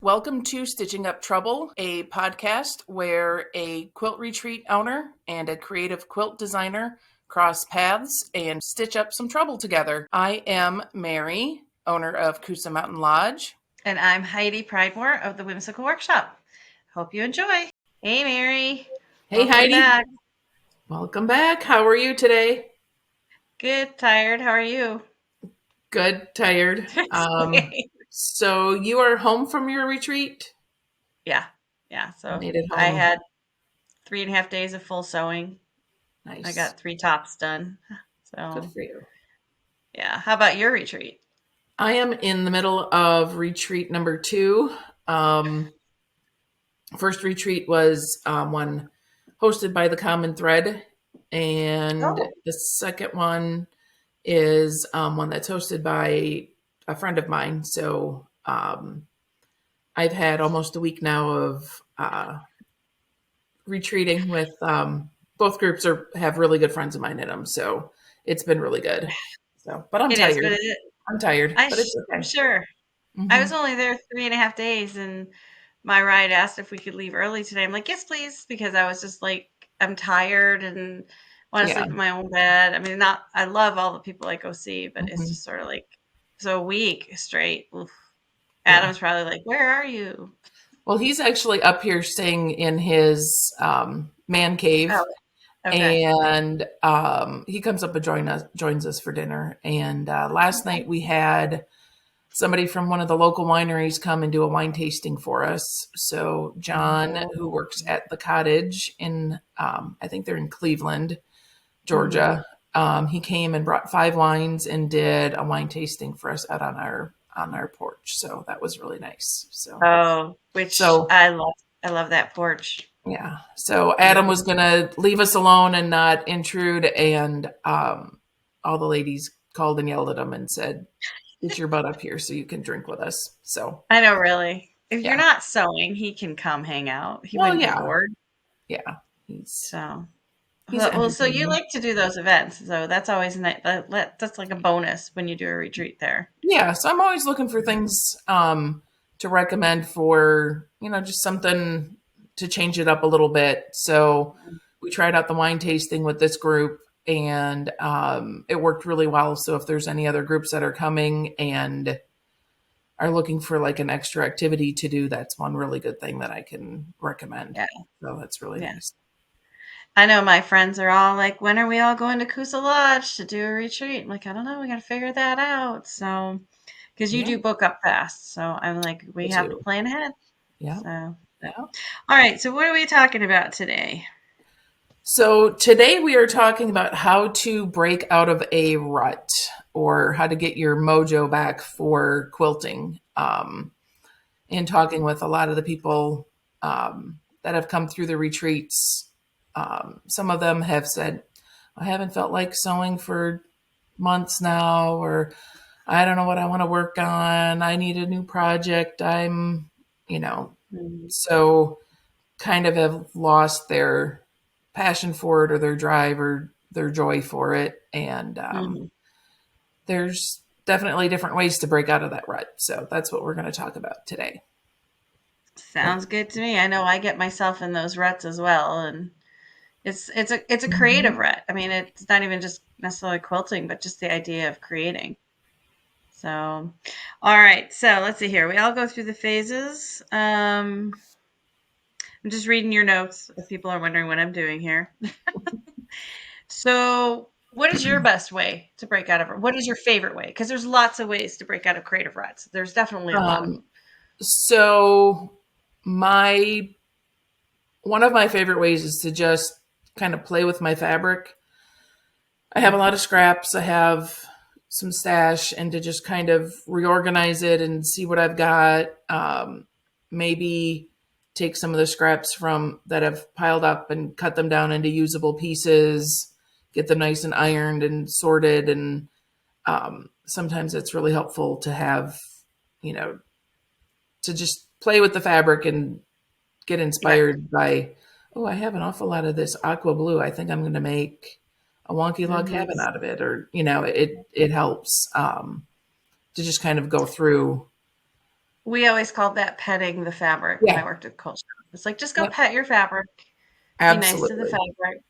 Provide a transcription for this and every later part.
Welcome to Stitching Up Trouble, a podcast where a quilt retreat owner and a creative quilt designer cross paths and stitch up some trouble together. I am Mary, owner of Coosa Mountain Lodge. And I'm Heidi Pridemore of the Whimsical Workshop. Hope you enjoy. Hey, Mary. Hey, Welcome Heidi. back. Welcome back. How are you today? Good. Tired. How are you? Good. Tired. So you are home from your retreat? Yeah. So Made it home. I had 3.5 days of full sewing. Nice. I got 3 tops done. So good for you. Yeah. How about your retreat? I am in the middle of retreat number 2. First retreat was one hosted by the Common Thread, and the second one is one that's hosted by a friend of mine. So I've had almost a week now of retreating with both groups have really good friends of mine in them. So it's been really good. So, but I'm tired. I'm tired, but it's okay. I'm sure. Mm-hmm. I was only there 3.5 days, and my ride asked if we could leave early today. I'm like, yes, please, because I was just like, I'm tired and want to sleep in my own bed. I mean, I love all the people I go see, but it's just sort of like, so a week straight. Oof. Adam's probably like, where are you? Well, he's actually up here staying in his man cave. Oh, okay. And he comes up and joins us for dinner. And last night we had somebody from one of the local wineries come and do a wine tasting for us. So John, who works at the cottage in, I think they're in Cleveland, Georgia, he came and brought 5 wines and did a wine tasting for us out on our porch. So that was really nice. So I love that porch. Yeah. So Adam was going to leave us alone and not intrude. And all the ladies called and yelled at him and said, get your butt up here so you can drink with us. So I know, really. If you're not sewing, he can come hang out. He wouldn't be bored. Yeah. So you like to do those events. So that's always nice. That's like a bonus when you do a retreat there. Yeah. So I'm always looking for things to recommend for, just something to change it up a little bit. So we tried out the wine tasting with this group and it worked really well. So if there's any other groups that are coming and are looking for like an extra activity to do, that's one really good thing that I can recommend. Yeah. So that's really nice. I know my friends are all like, when are we all going to Coosa Lodge to do a retreat? I'm like, I don't know. We got to figure that out. So, because you do book up fast. So I'm like, we have to plan ahead. Yeah. So, all right. So what are we talking about today? So today we are talking about how to break out of a rut or how to get your mojo back for quilting. And talking with a lot of the people that have come through the retreats. Some of them have said, I haven't felt like sewing for months now, or I don't know what I want to work on. I need a new project. I'm, so kind of have lost their passion for it or their drive or their joy for it. And there's definitely different ways to break out of that rut. So that's what we're going to talk about today. Sounds good to me. I know I get myself in those ruts as well. And it's a creative rut. I mean, it's not even just necessarily quilting, but just the idea of creating. So, all right. So let's see here. We all go through the phases. I'm just reading your notes if people are wondering what I'm doing here. So what is your best way to break out of it? What is your favorite way? Because there's lots of ways to break out of creative ruts. There's definitely a lot. So one of my favorite ways is to just kind of play with my fabric. I have a lot of scraps. I have some stash, and to just kind of reorganize it and see what I've got. Maybe take some of the scraps that have piled up and cut them down into usable pieces, get them nice and ironed and sorted. And sometimes it's really helpful to have, to just play with the fabric and get inspired by, I have an awful lot of this aqua blue. I think I'm going to make a wonky log cabin out of it. Or, it helps to just kind of go through We always called that petting the fabric when I Yeah. worked at Culture. It's like, just go Yep. pet your fabric, be nice to the Absolutely. fabric.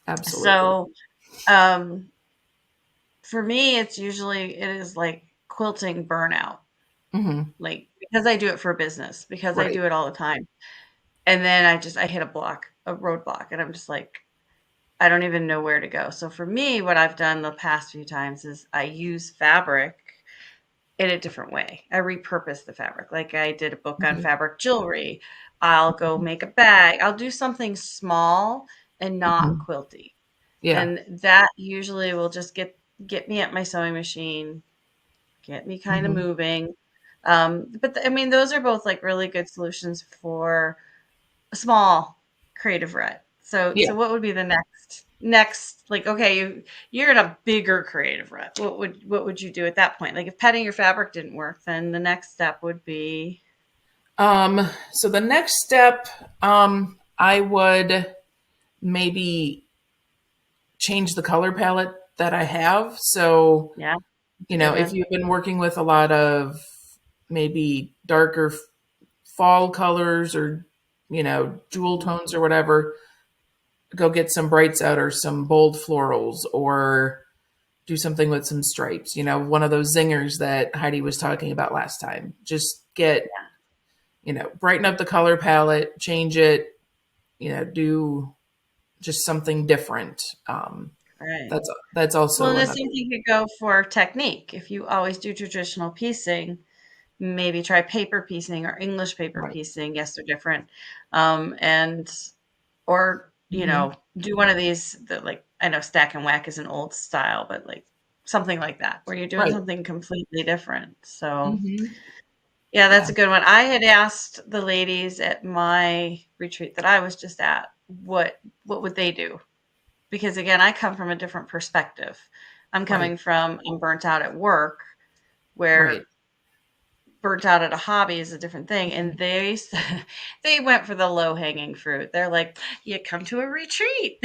Absolutely. So, um, for me, it is like quilting burnout, Hmm. like because I do it for business, because I Right. do it all the time. And then I hit a roadblock, and I'm just like, I don't even know where to go. So for me, what I've done the past few times is I use fabric in a different way. I repurpose the fabric. Like I did a book on Hmm. fabric jewelry. I'll go make a bag. I'll do something small and not Hmm. quilty. Yeah. And that usually will just get me at my sewing machine, get me kind of Hmm. moving. I mean, those are both like really good solutions for a small creative rut. Yeah. So what would be the next like, okay, you're in a bigger creative rut. What would you do at that point? Like if petting your fabric didn't work, then the next step would be So the next step, I would maybe change the color palette that I have. So, yeah, you good know, if one. you've been working with a lot of maybe darker fall colors or, jewel Mhm. tones or whatever, go get some brights out or some bold florals or do something with some stripes, one of those zingers that Heidi was talking about last time. Just get, brighten up the color palette, change it, do just something different. Right. That's Well, also and the another. same thing could go for technique. If you always do traditional piecing, maybe try paper piecing or English paper Right. piecing. Yes, they're different. And or Hmm. do one of these that, like, I know stack and whack is an old style, but like something like that where you're doing Right. something completely different. So Hmm. yeah, that's Yeah. a good one. I had asked the ladies at my retreat that I was just at what would they do, because again, I come from a different perspective. Right. I'm burnt out at work, Right. where burnt out at a hobby is a different thing. And they went for the low hanging fruit. They're like, you come to a retreat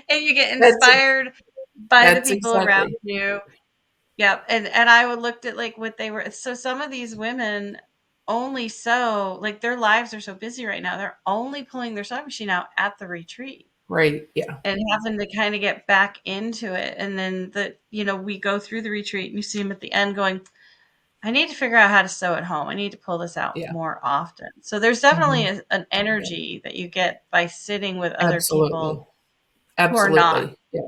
and you get That's inspired by the that's people around exactly you. Yep. And I would looked at like what they were. So some of these women only sew, like their lives are so busy right now. They're only pulling their sewing machine out at the retreat right. Yeah. and having to kind of get back into it. And then we go through the retreat and you see them at the end going, I need to figure out how to sew at home. I need to pull this out Yeah. more often. So there's definitely Hmm. an Yeah. energy that you get by sitting with other Absolutely. people who are not Absolutely. Yeah.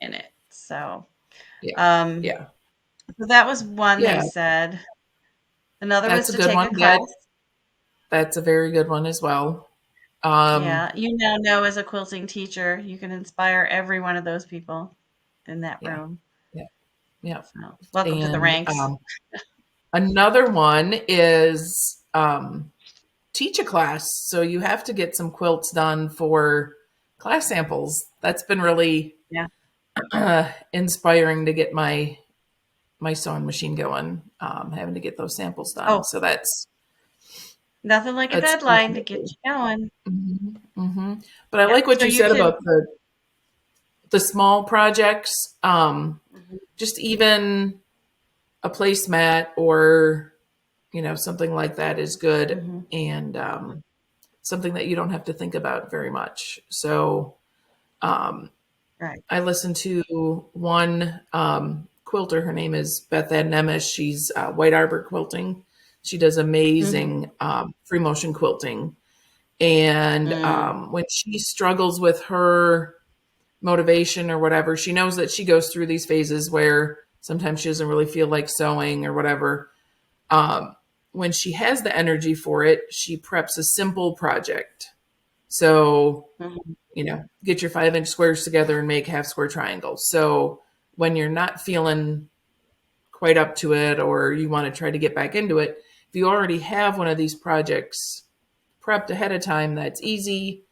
in it. So, Yeah. um, Yeah. so that was one they Yeah. said. Another was That's a to good take one. a class. That's a very good one as well. Um, Yeah, you now know as a quilting teacher, you can inspire every one of those people in that yeah. room. Yeah. Yeah. So, welcome to the And ranks. another one is teach a class. So you have to get some quilts done for class samples. That's been really Yeah. inspiring to get my sewing machine going. Having to get those samples done. Oh, So nothing like a that's deadline to get you going. hmm. Hmm. But I Yep. like what So you you said can. about the small projects. Mhm, Just even a placemat or something like that is good, mhm. and something that you don't have to think about very much. So um, Right. I listened to one quilter. Her name is Beth Ann Nemes. She's White Arbor Quilting. She does Mhm. amazing free motion quilting. And Mm. when she struggles with her motivation or whatever, she knows that she goes through these phases where sometimes she doesn't really feel like sewing or whatever. Um, when she has the energy for it, she preps a simple project. So, Mhm. get your 5-inch squares together and make half square triangles. So when you're not feeling quite up to it or you want to try to get back into it, if you already have one of these projects prepped ahead of time, that's easy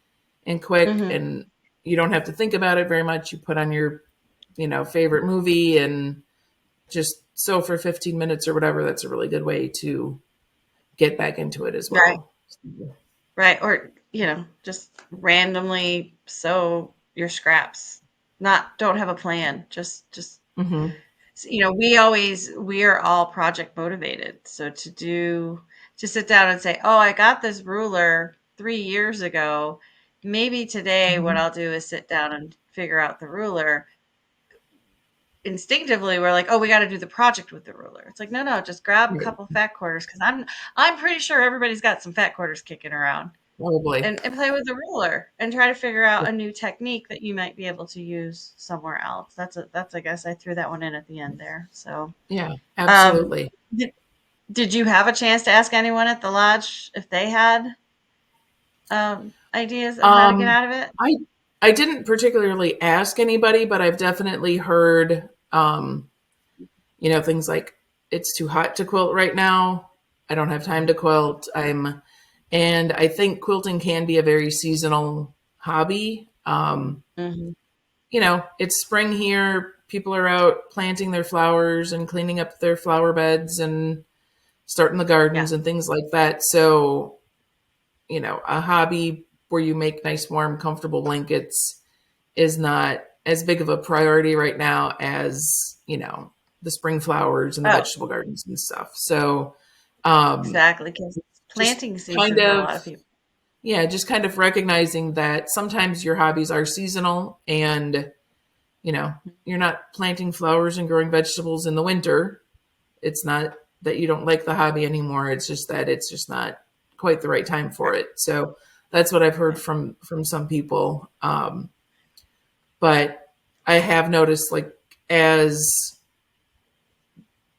and quick Mhm. and you don't have to think about it very much. You put on your, favorite movie and just sew for 15 minutes or whatever. That's a really good way to get back into it as Right. well. Right. Or, just randomly sow your scraps. Not don't have a plan. Just Hmm. we are all project motivated. So to sit down and say, oh, I got this ruler 3 years ago. Maybe today what Mhm. I'll do is sit down and figure out the ruler. Instinctively we're like, oh, we got to do the project with the ruler. It's like, no, just grab a Right. couple fat quarters, because I'm pretty sure everybody's got some fat quarters kicking around, Probably. and play with the ruler and try to figure out Yeah. a new technique that you might be able to use somewhere else. That's I guess I threw that one in at the end there. So Yeah, um absolutely. did, did you have a chance to ask anyone at the lodge if they had ideas of how to get Um, out of it? I I didn't particularly ask anybody, but I've definitely heard things like it's too hot to quilt right now. I don't have time to quilt. And I think quilting can be a very seasonal hobby. Hmm. It's spring here. People are out planting their flowers and cleaning up their flower beds and starting the Yeah. gardens and things like that. So, a hobby where you make nice, warm, comfortable blankets is not as big of a priority right now as, the spring flowers and the Oh, vegetable gardens and stuff. So, um, exactly. Because it's just planting kind season for a of, lot of people. yeah, just kind of recognizing that sometimes your hobbies are seasonal and, you know, you're not planting flowers and growing vegetables in the winter. It's not that you don't like the hobby anymore. It's just that it's just not quite the right time for Right. it. So that's what I've heard Right. from some people. But I have noticed, like, as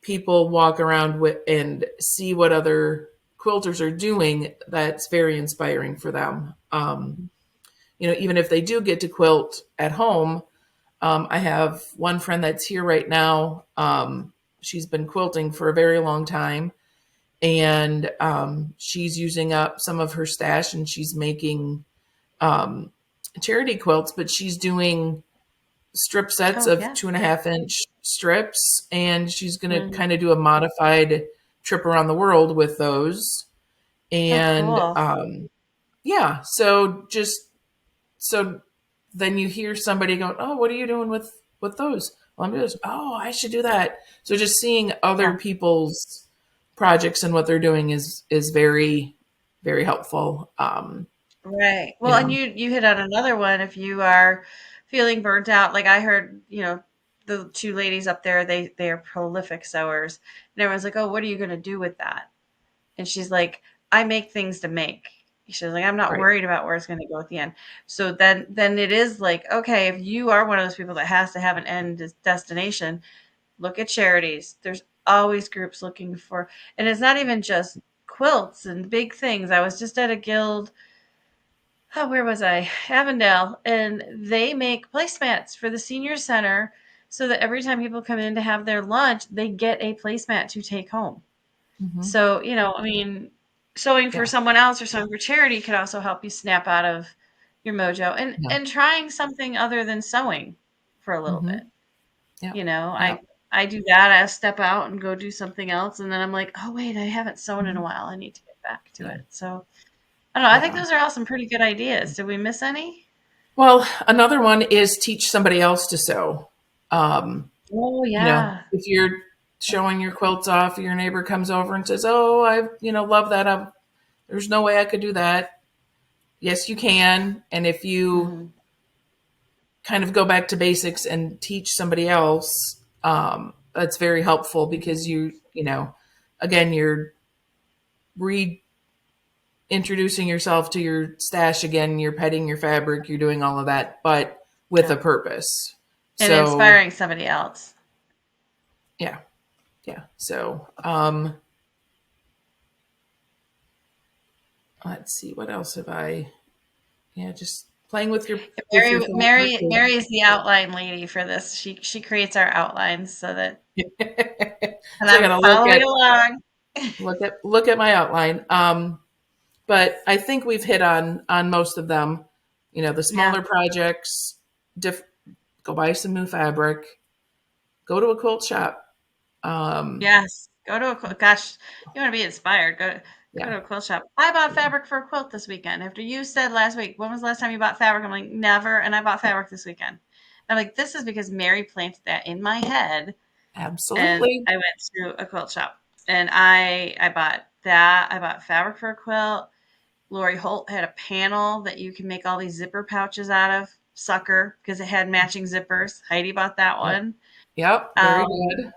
people walk around with and see what other quilters are doing, that's very inspiring for them. Even if they do get to quilt at home, I have one friend that's here right now. She's been quilting for a very long time, and she's using up some of her stash, and she's making um, charity quilts, but she's doing strip sets Oh, of yeah. 2.5-inch strips, and she's going to Hmm. kind of do a modified trip around the world with those. Oh, And cool. yeah, so then you hear somebody go, "Oh, what are you doing with those?" Well, I'm just, "Oh, I should do that." So just seeing other Yeah. people's projects and what they're doing is very, very helpful. Right. You Well, and know, you hit on another one. If you are feeling burnt out, like I heard, the two ladies up there, they are prolific sewers, and everyone's like, "Oh, what are you going to do with that?" And she's like, "I make things to make." She's like, "I'm not right? worried about where it's going to go at the end." So then it is like, okay, if you are one of those people that has to have an destination, look at charities. There's always groups looking for, and it's not even just quilts and big things. I was just at a guild, oh, where was I? Avondale, and they make placemats for the senior center so that every time people come in to have their lunch, they get a placemat to take home. Hmm. So, I mean, sewing for Yeah. someone else or sewing for charity could also help you snap out of your mojo, and Yeah. trying something other than sewing for a little Hmm. bit. Yeah. You know, Yeah. I do that. I step out and go do something else, and then I'm like, oh wait, I haven't sewn in a Mhm. while. I need to get back to Yeah. it. So I don't know. I think Yeah. those are all some pretty good ideas. Did we miss any? Well, another one is teach somebody else to sew. Um, Oh yeah. if you're showing your quilts off, your neighbor comes over and says, "Oh, love that. There's no way I could do that." Yes, you can. And if you Hmm. kind of go back to basics and teach somebody else, that's very helpful because again, you're reintroducing yourself to your stash again. You're petting your fabric. You're doing all of that, but with Yeah. a purpose. And So inspiring somebody else. yeah, yeah. So let's see, what else have I? Yeah, just playing with your fabric. Mary is the outline lady for this. She creates our outlines so that, and So I I'm gotta following along. look at my outline. But I think we've hit on most of them. The Yeah. smaller projects, diff, go buy some new fabric, go to a quilt shop. Um, Yes. Go to gosh, you want to be inspired. Go yeah. to a quilt shop. I bought fabric for a quilt this weekend. After you said last week, when was the last time you bought fabric? I'm like, never. And I bought fabric this weekend. I'm like, this is because Mary planted that in my head. And Absolutely. I went to a quilt shop, and I bought that. I bought fabric for a quilt. Lori Holt had a panel that you can make all these zipper pouches out of. Sucker, because it had matching zippers. Heidi bought that Yep. one. Yep. Very Um, good.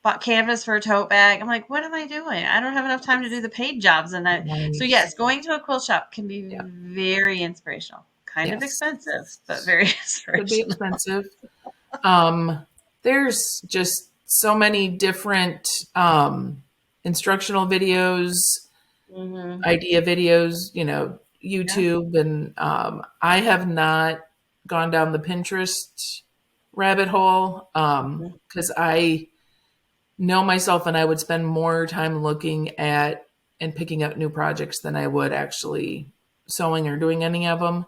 bought canvas for a tote bag. I'm like, what am I doing? I don't have enough time to do the paid jobs. So Right. yes, going to a quilt shop can be Yeah. very inspirational. Kind of Yes. expensive, but very Could be inspirational. expensive. There's just so many different instructional videos, Hmm. idea videos, Yeah. YouTube, and I have not gone down the Pinterest rabbit hole because I know myself and I would spend more time looking at and picking out new projects than I would actually sewing or doing any of them.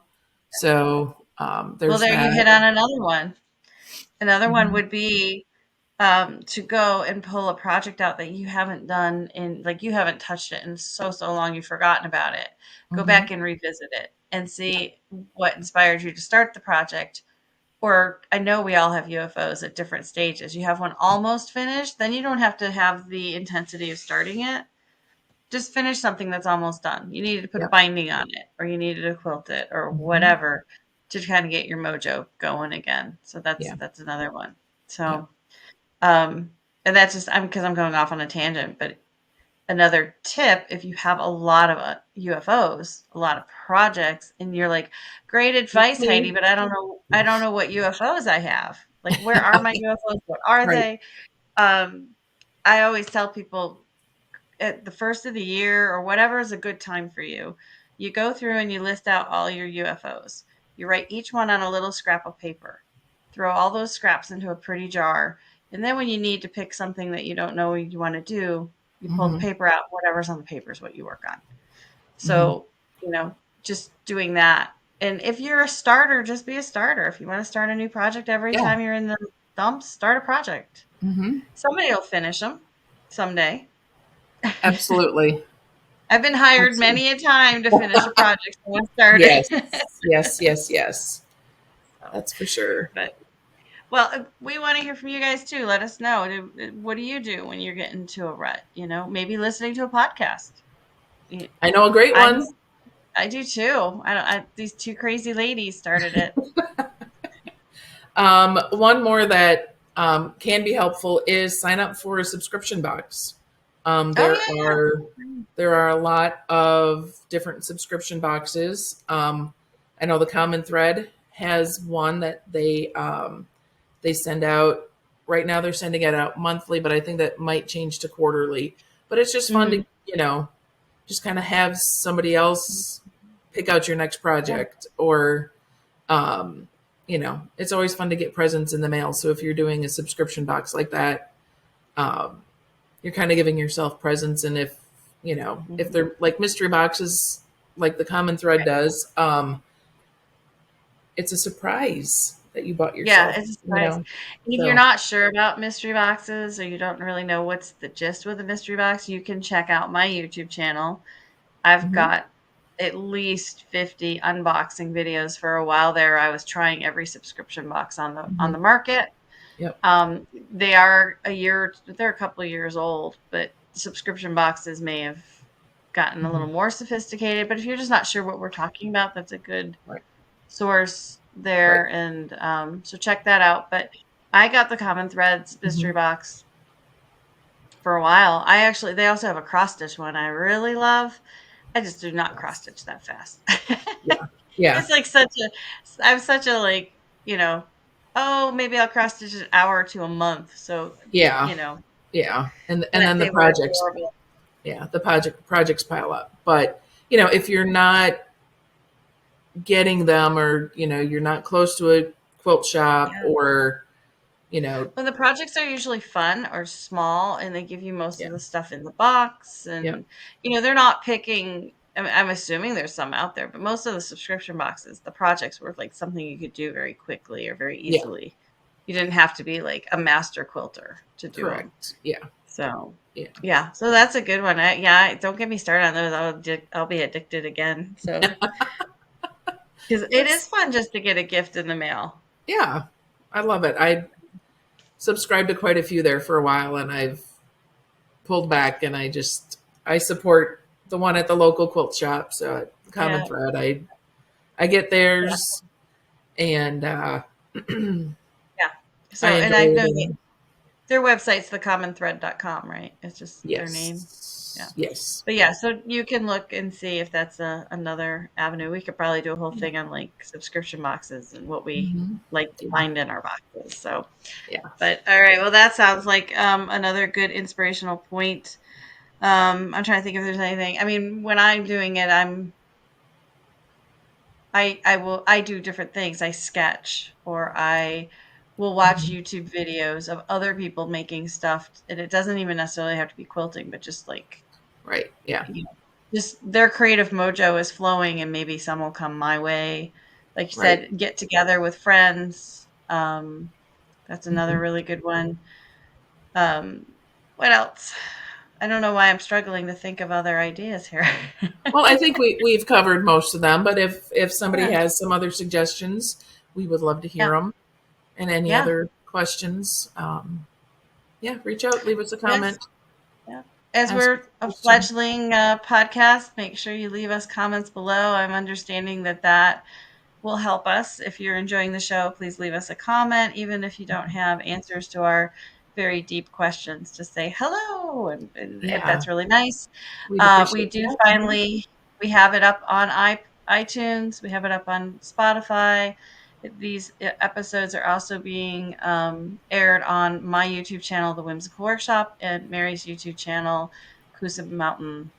So Well, there's there you that. hit on another one. Another one Mhm. would be to go and pull a project out that you haven't done in, like, you haven't touched it in so long, you've forgotten about it. Go Mhm. back and revisit it and Yeah. see what inspired you to start the project. Or I know we all have UFOs at different stages. You have one almost finished, then you don't have to have the intensity of starting it. Just finish something that's almost done. You needed to put a Yep. binding on it, or you needed to quilt it, or Mhm. whatever, to kind of get your mojo going again. So that's Yeah. another one. Yep. So um, and that's just because I'm going off on a tangent. But another tip, if you have a lot of UFOs, a lot of projects, and you're like, great advice, Heidi, Me. but I don't know what UFOs I have. Like, where are my UFOs? What are Right. they? Um, I always tell people at the first of the year or whatever is a good time for you, you go through and you list out all your UFOs. You write each one on a little scrap of paper. Throw all those scraps into a pretty jar. And then when you need to pick something that you don't know what you want to do, you pull the Mhm. paper out. Whatever's on the paper is what you work on. Mhm. So, just doing that. And if you're a starter, just be a starter. If you want to start a new project every Yeah. time you're in the dumps, start a project. Mhm. Somebody will finish them someday. Absolutely. I've been hired Absolutely. many a time to finish a project someone started. Yes. Yes. Yes. Yes. So, That's for sure. but well, we want to hear from you guys too. Let us know. What do you do when you're getting into a rut? Maybe listening to a podcast. Y- I know a great I one. I do too. I don't. These two crazy ladies started it. One more that can be helpful is sign up for a subscription box. Um, Oh there are yeah, there are a lot of different subscription boxes. I know the Common Thread has one that they send out. Right now, they're sending it out monthly, but I think that might change to quarterly. But it's just yeah. fun to Hmm. just kind of have somebody else pick out your next Yeah. project or it's always fun to get presents in the mail. So if you're doing a subscription box like that, um, you're kind of giving yourself presents. And if Hmm. they're like mystery boxes, like the Common Thread Right. does, it's a surprise that you bought Yeah, yourself. it's a surprise. And if you're So not sure about mystery boxes, or you don't really know what's the gist with a mystery box, you can check out my YouTube channel. I've mhm, got at least 50 unboxing videos. For a while there, I was trying every subscription box on mhm, the market. yep, They're a couple of years old, but subscription boxes may have gotten a little mhm, more sophisticated. But if you're just not sure what we're talking about, that's a good right, source right, there. And so check that out. But I got the Common Threads mystery mhm, box for a while. They also have a cross stitch one I really love. I just do not cross yes, stitch that fast. yeah, yeah, It's like I'm such a, like, you know, oh, maybe I'll cross stitch an hour to a month. So, yeah, you know, yeah, and and then the they were projects, adorable. yeah, the projects pile up. But if you're not getting them or you're not close to a quilt shop Yeah. or you know When the projects are usually fun or small and they give you most yeah, of the stuff in the box, yep, and they're not picking. I'm assuming there's some out there, but most of the subscription boxes, the projects were like something you could do very quickly or very yeah, easily. You didn't have to be like a master quilter to do them. correct, yeah, So, yeah. yeah, so that's a good one. Don't get me started on those. I'll be addicted again. So, because it is That's fun just to get a gift in the mail. yeah, I love it. subscribed to quite a few there for a while, and I've pulled back, and I support the one at the local quilt shop. So at Common Yeah. Thread, I get Yeah. theirs, and Yeah. I So, and enjoy I it. know And their website's thecommonthread.com, right? It's just their name. Yeah. yes, yes, But yeah, so you can look and see if that's another avenue. We could probably do a whole thing on like subscription boxes and what we hmm like to yeah, find in our boxes. So, yeah, but all right, well, that sounds like another good inspirational point. I'm trying to think if there's anything. I mean, when I'm doing it, I do different things. I sketch or I will watch hmm YouTube videos of other people making stuff, and it doesn't even necessarily have to be quilting, but just like, right, yeah, you know, just their creative mojo is flowing, and maybe some will come my way. Like you right. said, get together with friends. That's another Mhm. really good one. Um, what else? I don't know why I'm struggling to think of other ideas here. Well, I think we've covered most of them, but if somebody Yeah, has some other suggestions, we would love to yeah, hear them. And any yeah. other questions, yeah, reach out, leave us a Yes. comment, Yeah. As ask we're us a a question. fledgling podcast, make sure you leave us comments below. I'm understanding that will help us. If you're enjoying the show, please leave us a comment, even if you don't have answers to our very deep questions. Just say hello, and if Yeah, that's really nice. we'd We appreciate do that. Mhm. finally we have it up on iTunes. We have it up on Spotify. These episodes are also being aired on my YouTube channel, The Whimsical Workshop, and Mary's YouTube channel, Coosa Mountain.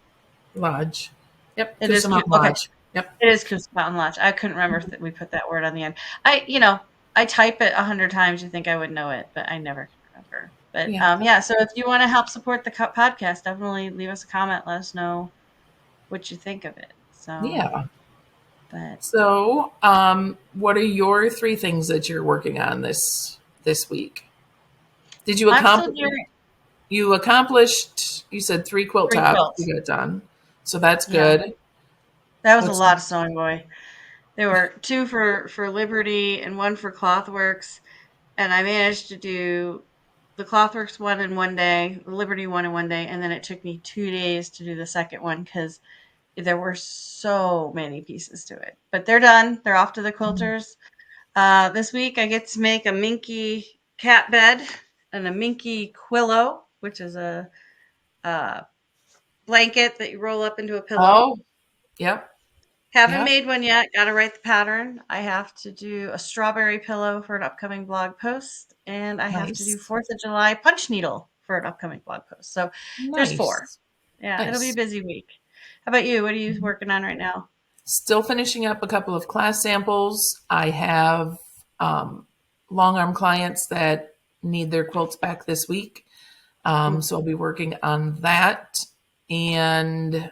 Lodge. Yep, It is Coosa cute. Mountain Okay, Lodge. Yep. it is Coosa Mountain Lodge. I couldn't remember if we put that word on the end. I type it 100 times. You think I would know it, but I never can remember. But Yeah. yeah. So if you want to help support the podcast, definitely leave us a comment. Let us know what you think of it. So, Yeah. but So, what are your three things that you're working on this week? Did you I'm still accomplish? doing You accomplished. You said three quilt three tops quilts. you got done, so that's Yeah, good. that was a What's lot of sewing, boy. There were two for Liberty and one for Clothworks, and I managed to do the Clothworks one in one day, the Liberty one in one day, and then it took me 2 days to do the second one because there were so many pieces to it. But they're done. They're off to the quilters. This week I get to make a minky cat bed and a minky quillo, which is a blanket that you roll up into a pillow. oh, yep, Haven't yep, made one yet. Got to write the pattern. I have to do a strawberry pillow for an upcoming blog post, and I have to do nice, 4th of July punch needle for an upcoming blog post. So there's four. nice, Yeah, it'll be a nice. busy week. How about you? What are you Mhm. working on right now? Still finishing up a couple of class samples. I have um, long arm clients that need their quilts back this week, Mm, so I'll be working on that. And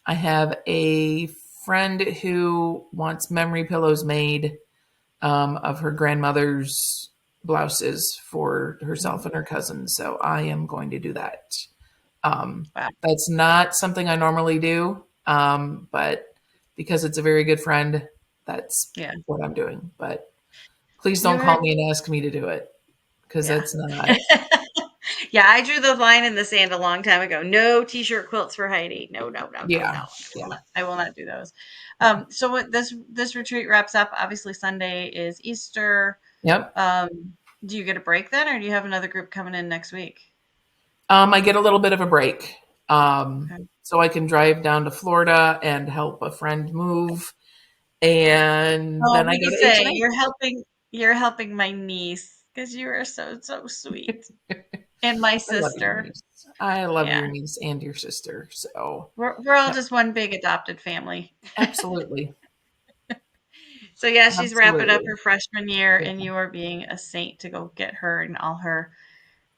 I have a friend who wants memory pillows made of her grandmother's blouses for herself mm. and her cousins. So I am going to do that. Um, Wow. that's not something I normally do, but because it's a very good friend, that's Yeah. what I'm doing. But please don't You're call me and ask me to do it because yeah. that's not. Yeah, I drew the line in the sand a long time ago. No t-shirt quilts for Heidi. No, no, no, no, no. Yeah, yeah, I will not do those. yeah. So what this retreat wraps up. Obviously, Sunday is Easter. Yep. Do you get a break then, or do you have another group coming in next week? I get a little bit of a break. Okay. So I can drive down to Florida and help a friend move. And Oh, then let I me go to say H&A. you're helping my niece because you are so sweet, and my I love your sister. niece. I love Yeah, your niece and your sister. So, we're all yep, just one big adopted family. absolutely. So yeah, she's wrapping up Absolutely. her freshman year, Yeah. and you are being a saint to go get her and all her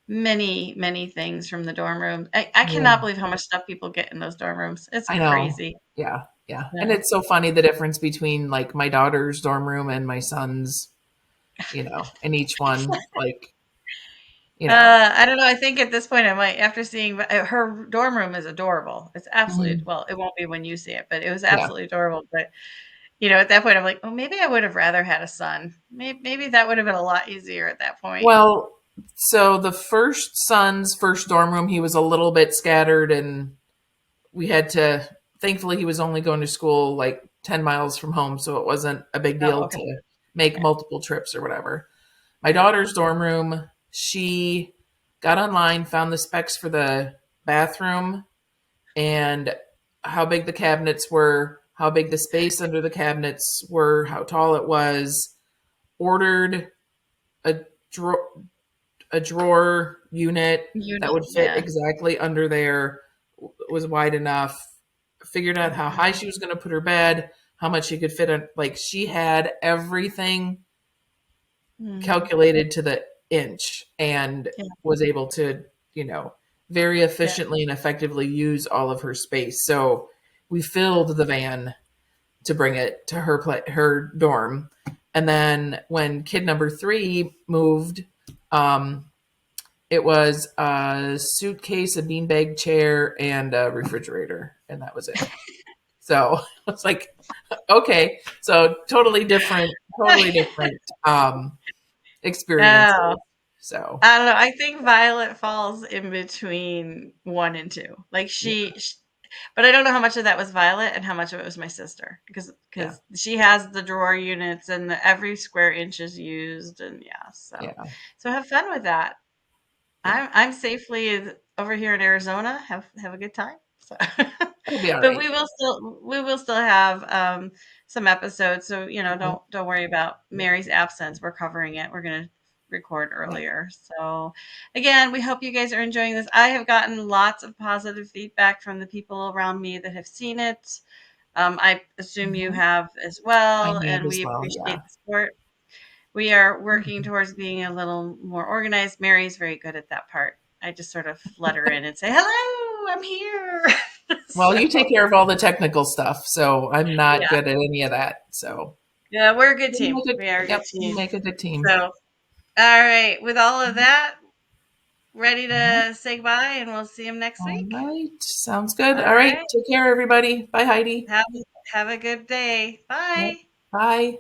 many things from the dorm room. I cannot Yeah. believe how much stuff people get in those dorm rooms. It's I know. crazy. Yeah. Yeah. And Yeah. it's so funny the difference between like my daughter's dorm room and my son's, and each one, like, I don't know. I think at this point, I might, after seeing her dorm room is adorable. It's absolutely, mhm. well, it won't be when you see it, but it was Yeah. absolutely adorable. But At that point, I'm like, oh, maybe I would have rather had a son. Maybe that would have been a lot easier at that point. Well, so the first son's first dorm room, he was a little bit scattered, and we had to, thankfully, he was only going to school like 10 miles from home, so it wasn't a big Oh, deal okay. to make Yeah. multiple trips or whatever. My Yeah. daughter's dorm room, she got online, found the specs for the bathroom and how big the cabinets were, how big the space under the cabinets were, how tall it was, ordered a drawer, a drawer unit that would fit Yeah. exactly under there, was wide enough, figured out how high she was going to put her bed, how much she could fit in. Like she had everything Mhm. calculated to the inch and Yeah. was able to, you know, very Yeah. efficiently and effectively use all of her space. So we filled the van to bring it to her dorm. And then when kid number 3 moved, um, it was a suitcase, a beanbag chair, and a refrigerator, and that was it. So I was like, okay, so totally different Oh, experiences. So I don't know. I think Violet falls in between 1 and 2. Like yeah, but I don't know how much of that was Violet and how much of it was my sister because yeah, she has the drawer units and every square inch is used, and yeah, yeah, so have fun with that. yeah. I'm safely over here in Arizona. Have a good time. So, It'll be all but right. we will still have some episodes. So Mhm. don't worry about Mary's absence. We're covering it. We're gonna record Yeah. earlier. So again, we hope you guys are enjoying this. I have gotten lots of positive feedback from the people around me that have seen it. I assume you Mhm. have as I well, have and as we well. Yeah. appreciate the support. We are working Mhm. towards being a little more organized. Mary's very good at that part. I just sort of let her in and say, "Hello, I'm here." Well, So, you take care of all the technical stuff, so I'm not yeah. good at any of that. So Yeah, we're a good we team. make We are a good yep, we team. make a good team. So, all right, with all of that, ready Mhm. to say goodbye, and we'll see him next All week. right, sounds good. All All right, right. take care, everybody. Bye, Heidi. Have have a good day. Yep. Bye. Bye.